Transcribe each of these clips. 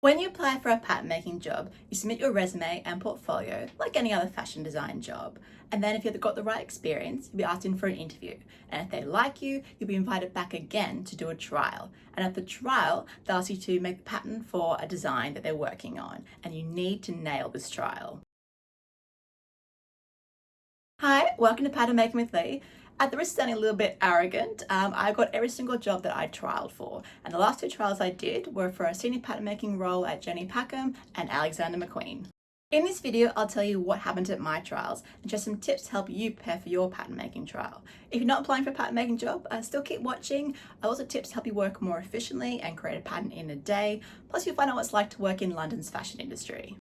When you apply for a pattern making job, you submit your resume and portfolio like any other fashion design job. And then if you've got the right experience, you'll be asked in for an interview. And if they like you, you'll be invited back again to do a trial. And at the trial, they'll ask you to make the pattern for a design that they're working on. And you need to nail this trial. Hi, welcome to Pattern Making with Lee. At the risk of sounding a little bit arrogant, I got every single job that I trialed for. And the last two trials I did were for a senior pattern making role at Packham and Alexander McQueen. In this video, I'll tell you what happened at my trials and just some tips to help you prepare for your pattern making trial. If you're not applying for a pattern making job, still keep watching. I also tips to help you work more efficiently and create a pattern in a day. Plus you'll find out what it's like to work in London's fashion industry.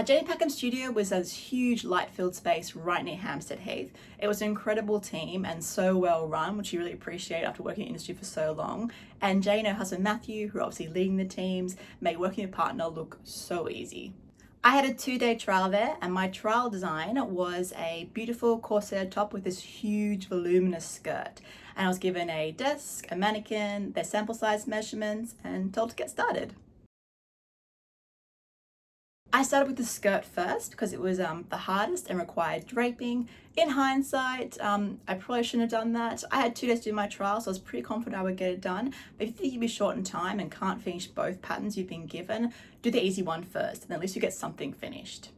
Jenny Packham's studio was a huge light-filled space right near Hampstead Heath. It was an incredible team and so well run, which you really appreciate after working in the industry for so long. And Jane and her husband Matthew, who are obviously leading the teams, made working with a partner look so easy. I had a 2-day trial there, and my trial design was a beautiful corset top with this huge voluminous skirt. And I was given a desk, a mannequin, their sample size measurements, and told to get started. I started with the skirt first because it was the hardest and required draping. In hindsight, I probably shouldn't have done that. I had 2 days to do my trial, so I was pretty confident I would get it done. But if you think you'll be short in time and can't finish both patterns you've been given, do the easy one first, and at least you get something finished.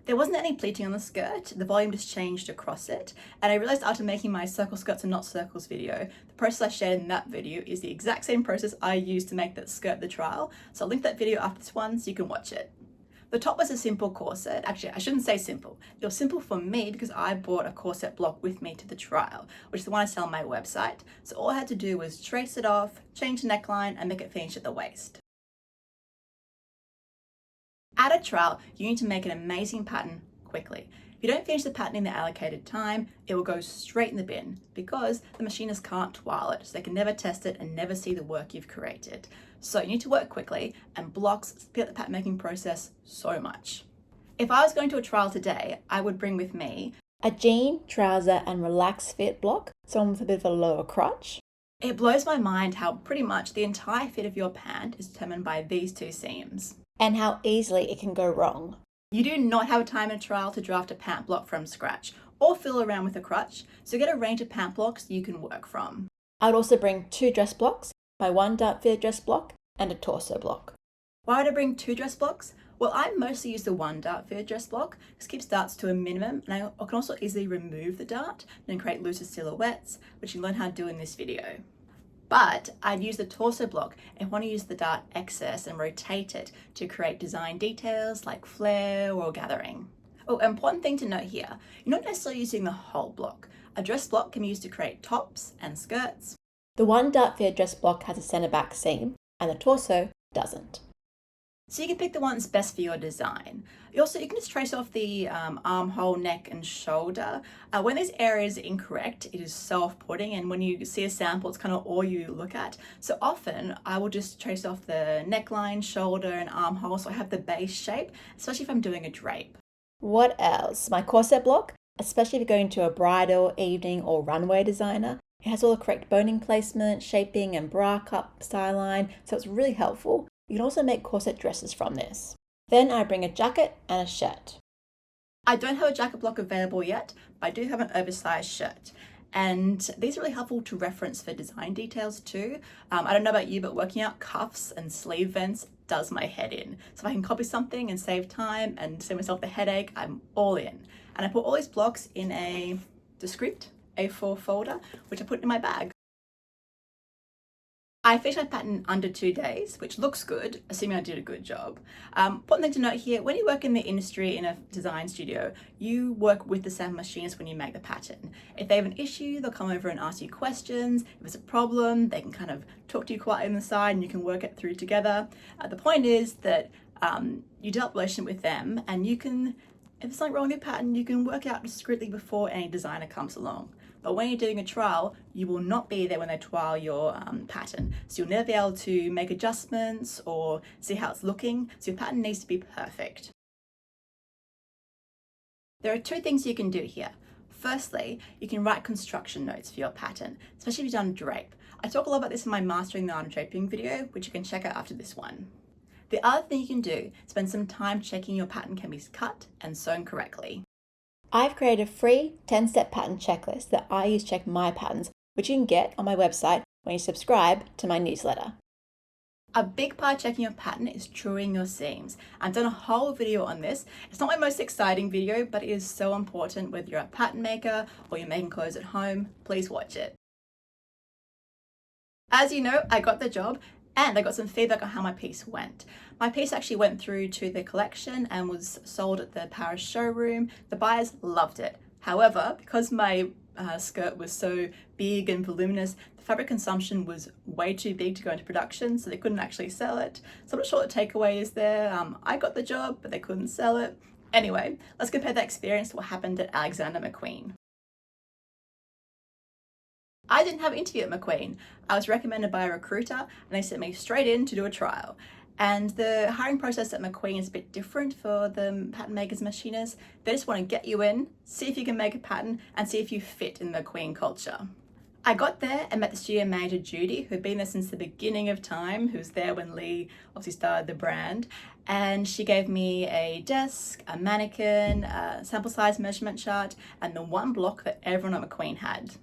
There wasn't any pleating on the skirt, the volume just changed across it, and I realized after making my circle skirts and not circles video, the process I shared in that video is the exact same process I used to make that skirt the trial, so I'll link that video after this one so you can watch it. The top was a simple corset. Actually, I shouldn't say simple. It was simple for me because I brought a corset block with me to the trial, which is the one I sell on my website. So all I had to do was trace it off, change the neckline, and make it finish at the waist. At a trial, you need to make an amazing pattern quickly. If you don't finish the pattern in the allocated time, it will go straight in the bin because the machinists can't twirl it, so they can never test it and never see the work you've created. So you need to work quickly, and blocks speed up the pattern making process so much. If I was going to a trial today, I would bring with me a jean, trouser, and relaxed fit block, someone with a bit of a lower crotch. It blows my mind how pretty much the entire fit of your pant is determined by these two seams, and how easily it can go wrong. You do not have time in a trial to draft a pant block from scratch or fiddle around with a crutch, so get a range of pant blocks you can work from. I would also bring 2 dress blocks, my 1 dart fitted dress block, and a torso block. Why would I bring 2 dress blocks? Well, I mostly use the 1 dart fitted dress block. This keeps darts to a minimum, and I can also easily remove the dart and create looser silhouettes, which you can learn how to do in this video. But I'd use the torso block and want to use the dart excess and rotate it to create design details like flare or gathering. Oh, important thing to note here, you're not necessarily using the whole block. A dress block can be used to create tops and skirts. The 1 dart fitted dress block has a center back seam, and the torso doesn't. So you can pick the one that's best for your design. You can just trace off the armhole, neck, and shoulder. When this area is incorrect, it is so off-putting, and when you see a sample, it's kind of all you look at. So often, I will just trace off the neckline, shoulder, and armhole, so I have the base shape, especially if I'm doing a drape. What else? My corset block, especially if you're going to a bridal, evening, or runway designer. It has all the correct boning placement, shaping, and bra cup style line, so it's really helpful. You can also make corset dresses from this. Then I bring a jacket and a shirt. I don't have a jacket block available yet, but I do have an oversized shirt. And these are really helpful to reference for design details too. I don't know about you, but working out cuffs and sleeve vents does my head in. So if I can copy something and save time and save myself the headache, I'm all in. And I put all these blocks in a discreet A4 folder, which I put in my bag. I finished my pattern under 2 days, which looks good, assuming I did a good job. Important thing to note here, when you work in the industry in a design studio, you work with the sample machinist when you make the pattern. If they have an issue, they'll come over and ask you questions. If it's a problem, they can kind of talk to you quietly on the side and you can work it through together. The point is that you develop a relationship with them, and you can, if there's something wrong with your pattern, you can work out discreetly before any designer comes along. But when you're doing a trial, you will not be there when they trial your pattern. So you'll never be able to make adjustments or see how it's looking. So your pattern needs to be perfect. There are 2 things you can do here. Firstly, you can write construction notes for your pattern, especially if you've done drape. I talk a lot about this in my Mastering the Art of Draping video, which you can check out after this one. The other thing you can do, spend some time checking your pattern can be cut and sewn correctly. I've created a free 10-step pattern checklist that I use to check my patterns, which you can get on my website when you subscribe to my newsletter. A big part of checking your pattern is truing your seams. I've done a whole video on this. It's not my most exciting video, but it is so important whether you're a pattern maker or you're making clothes at home. Please watch it. As you know, I got the job and I got some feedback on how my piece went. My piece actually went through to the collection and was sold at the Paris showroom. The buyers loved it. However, because my skirt was so big and voluminous, the fabric consumption was way too big to go into production, so they couldn't actually sell it. So I'm not sure what the takeaway is there. I got the job, but they couldn't sell it. Anyway, let's compare that experience to what happened at Alexander McQueen. I didn't have an interview at McQueen. I was recommended by a recruiter and they sent me straight in to do a trial. And the hiring process at McQueen is a bit different for the pattern makers and machinists. They just want to get you in, see if you can make a pattern and see if you fit in the McQueen culture. I got there and met the studio manager, Judy, who'd been there since the beginning of time, who was there when Lee obviously started the brand. And she gave me a desk, a mannequin, a sample size measurement chart, and the one block that everyone at McQueen had.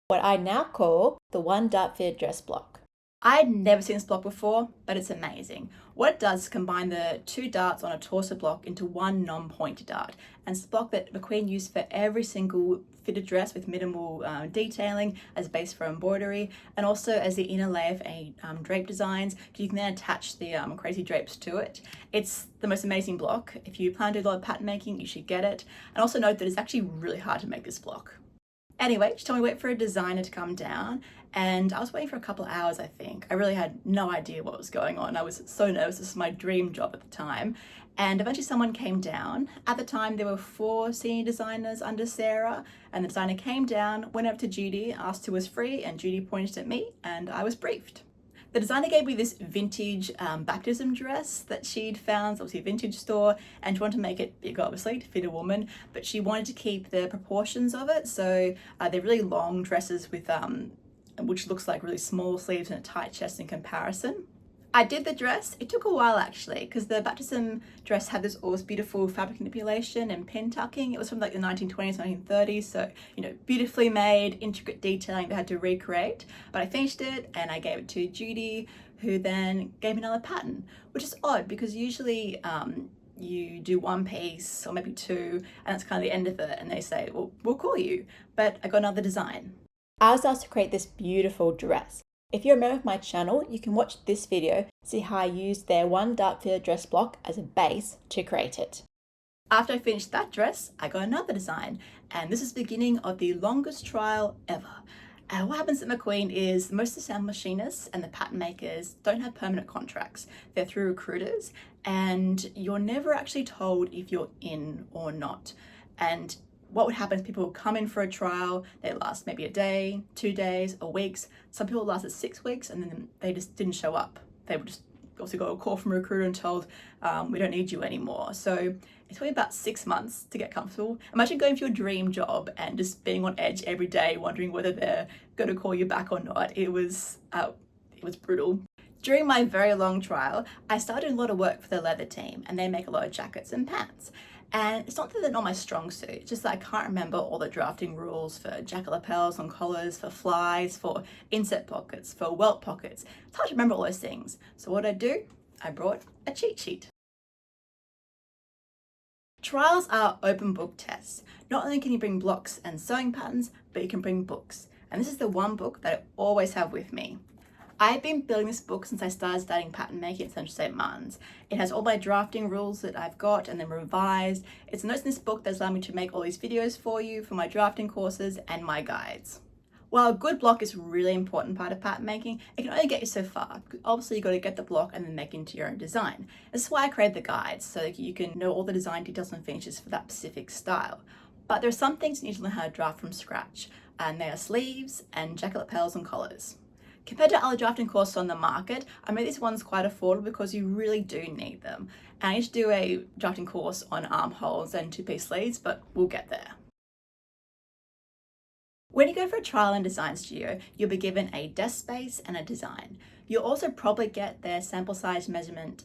What I now call the one dart fitted dress block. I'd never seen this block before, but it's amazing. What it does is combine the two darts on a torso block into one non-pointed dart. And it's a block that McQueen used for every single fitted dress with minimal detailing as a base for embroidery, and also as the inner layer of any drape designs. You can then attach the crazy drapes to it. It's the most amazing block. If you plan to do a lot of pattern making, you should get it. And also note that it's actually really hard to make this block. Anyway, she told me to wait for a designer to come down, and I was waiting for a couple of hours, I think. I really had no idea what was going on. I was so nervous. This was my dream job at the time. And eventually someone came down. At the time, there were 4 senior designers under Sarah, and the designer came down, went up to Judy, asked who was free, and Judy pointed at me, and I was briefed. The designer gave me this vintage baptism dress that she'd found, obviously a vintage store, and she wanted to make it big, obviously, to fit a woman, but she wanted to keep the proportions of it. So they're really long dresses with, which looks like really small sleeves and a tight chest in comparison. I did the dress. It took a while actually, because the baptism dress had this always beautiful fabric manipulation and pin tucking. It was from like the 1920s, 1930s, so beautifully made, intricate detailing they had to recreate. But I finished it and I gave it to Judy, who then gave me another pattern, which is odd because usually you do one piece or maybe 2, and that's kind of the end of it, and they say, well, we'll call you. But I got another design. I was asked to create this beautiful dress. If you're a member of my channel, you can watch this video to see how I used their one dart fitted dress block as a base to create it. After I finished that dress, I got another design, and this is the beginning of the longest trial ever. What happens at McQueen is most of the sound machinists and the pattern makers don't have permanent contracts. They're through recruiters, and you're never actually told if you're in or not. And what would happen is people would come in for a trial, they last maybe a day, 2 days, or weeks. Some people lasted 6 weeks and then they just didn't show up. They would just also got a call from a recruiter and told, we don't need you anymore. So it took me about 6 months to get comfortable. Imagine going for your dream job and just being on edge every day, wondering whether they're going to call you back or not. It was brutal. During my very long trial, I started a lot of work for the leather team, and they make a lot of jackets and pants. And it's not that they're not my strong suit, it's just that I can't remember all the drafting rules for jacket lapels and collars, for flies, for inset pockets, for welt pockets. It's hard to remember all those things. So what did I do? I brought a cheat sheet. Trials are open book tests. Not only can you bring blocks and sewing patterns, but you can bring books. And this is the one book that I always have with me. I've been building this book since I started studying pattern making at Central St. Martin's. It has all my drafting rules that I've got and then revised. It's notes in this book that's allowed me to make all these videos for you for my drafting courses and my guides. While a good block is a really important part of pattern making, it can only get you so far. Obviously, you've got to get the block and then make it into your own design. This is why I created the guides, so that you can know all the design details and finishes for that specific style. But there are some things you need to learn how to draft from scratch, and they are sleeves and jacket lapels and collars. Compared to other drafting courses on the market, I made these ones quite affordable because you really do need them. And I need to do a drafting course on armholes and 2-piece sleeves, but we'll get there. When you go for a trial in design studio, you'll be given a desk space and a design. You'll also probably get their sample size measurement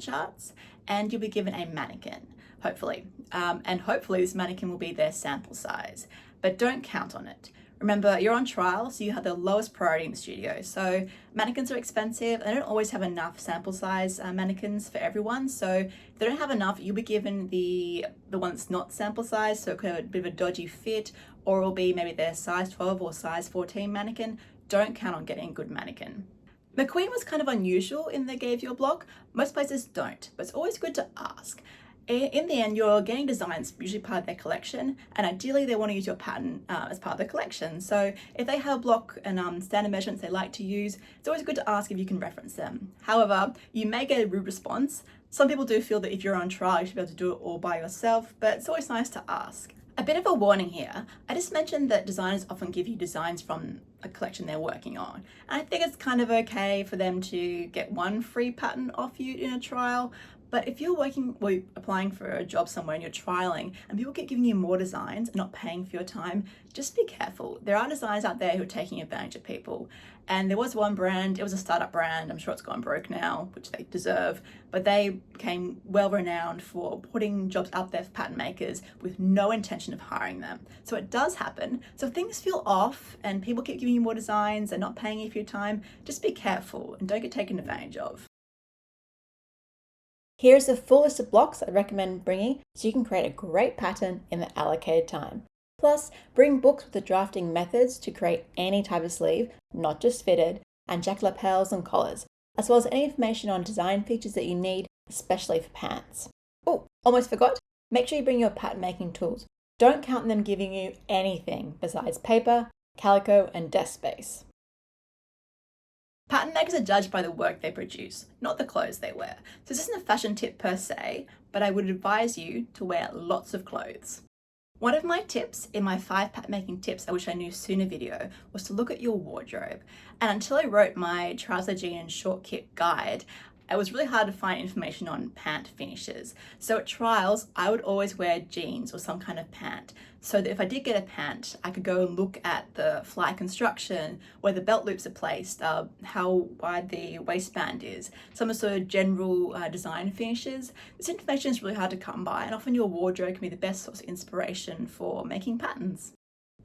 charts, and you'll be given a mannequin, hopefully. And hopefully this mannequin will be their sample size, but don't count on it. Remember, you're on trial, so you have the lowest priority in the studio. So mannequins are expensive. They don't always have enough sample size mannequins for everyone. So if they don't have enough, you'll be given the one that's not sample size, so it could have a bit of a dodgy fit, or it'll be maybe their size 12 or size 14 mannequin. Don't count on getting a good mannequin. McQueen was kind of unusual in they gave you a block. Most places don't, but it's always good to ask. In the end, your getting designs usually part of their collection, and ideally they want to use your pattern as part of the collection. So if they have a block and standard measurements they like to use, it's always good to ask if you can reference them. However, you may get a rude response. Some people do feel that if you're on trial, you should be able to do it all by yourself, but it's always nice to ask. A bit of a warning here, I just mentioned that designers often give you designs from a collection they're working on. And I think it's kind of okay for them to get one free pattern off you in a trial. But if you're applying for a job somewhere and you're trialing and people keep giving you more designs and not paying for your time, just be careful. There are designers out there who are taking advantage of people. And there was one brand, it was a startup brand, I'm sure it's gone broke now, which they deserve, but they became well renowned for putting jobs out there for pattern makers with no intention of hiring them. So it does happen. So if things feel off and people keep giving you more designs and not paying you for your time, just be careful and don't get taken advantage of. Here's the full list of blocks I recommend bringing so you can create a great pattern in the allocated time. Plus, bring books with the drafting methods to create any type of sleeve, not just fitted, and jacket lapels and collars, as well as any information on design features that you need, especially for pants. Oh, almost forgot, make sure you bring your pattern making tools. Don't count on them giving you anything besides paper, calico, and desk space. Pattern makers are judged by the work they produce, not the clothes they wear. So this isn't a fashion tip per se, but I would advise you to wear lots of clothes. One of my tips in my 5 pattern making tips I wish I knew sooner video was to look at your wardrobe. And until I wrote my trouser jean and short kit guide, it was really hard to find information on pant finishes. So at trials, I would always wear jeans or some kind of pant, so that if I did get a pant, I could go and look at the fly construction, where the belt loops are placed, how wide the waistband is, some of the sort of general design finishes. This information is really hard to come by, and often your wardrobe can be the best source of inspiration for making patterns.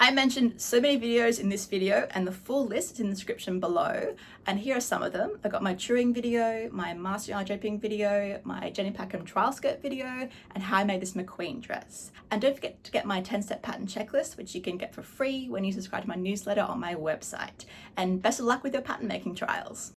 I mentioned so many videos in this video, and the full list is in the description below. And here are some of them. I got my touring video, my master yarn draping video, my Jenny Packham trial skirt video, and how I made this McQueen dress. And don't forget to get my 10-step pattern checklist, which you can get for free when you subscribe to my newsletter on my website. And best of luck with your pattern making trials.